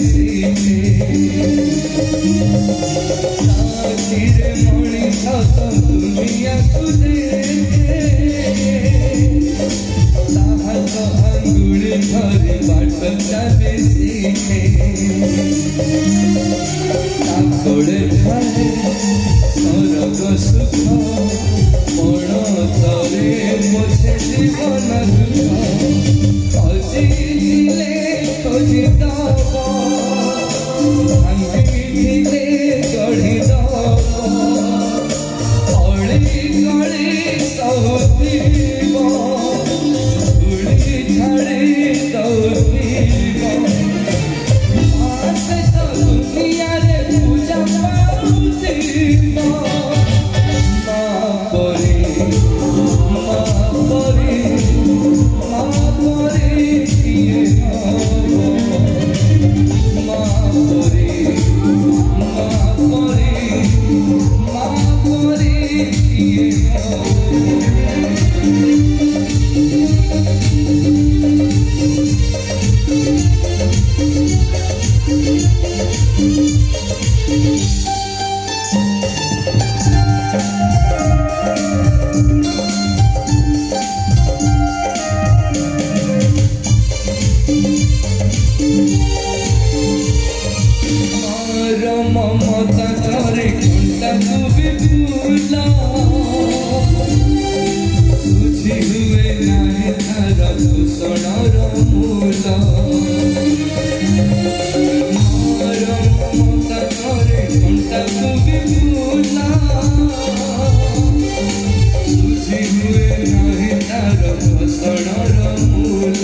ଶିଖେ ସାଥିରେ ମଣିଷ ତ ଦୁନିଆକୁ ଦେଖେ ସାହସ ଆଙ୍ଗୁଳି ଧରି ବାଟ ଚାଲି ଶିଖେ ତା କୋଳେ ଥାଏ ସରଗ ସୁଖ ମଣ ତଳେ ମୋଛେ ଜୀବନ ଦୁଃଖ ଖୋଜିଲେ ଖୋଜିଦବ ଭାଙ୍ଗିଥିଲେ ଗଢ଼ିଦବ ଅଳି ଗଳି ସହୁଥିବ ଗୁଳି ଛାଡ଼ି ଦଉଥିବ ଆସେ ତ ଦୁନିଆରେ ପୂଜା ପାଉଥିବ ममता करे घंटा भी भूला तुझी हुए नाही तार भूषणर मूल ममता करे घंटा भी भूला तुझी हुए नाही तार भूषणर मूल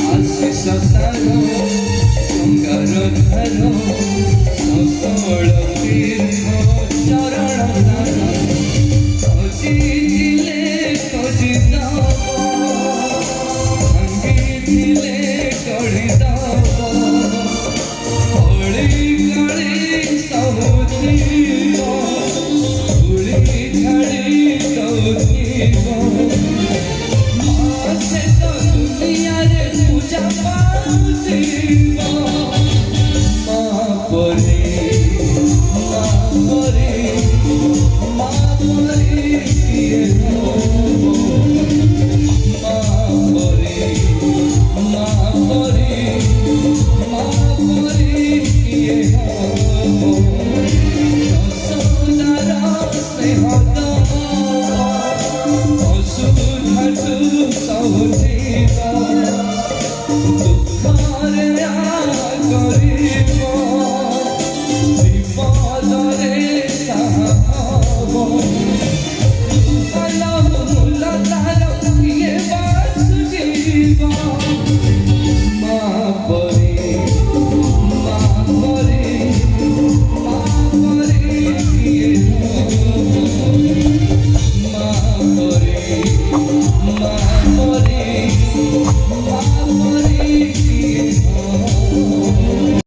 आशीष तार गंगाधर सकल तीर्थ चरण धर खोजिले खोजिदब भांगिଥିଲେ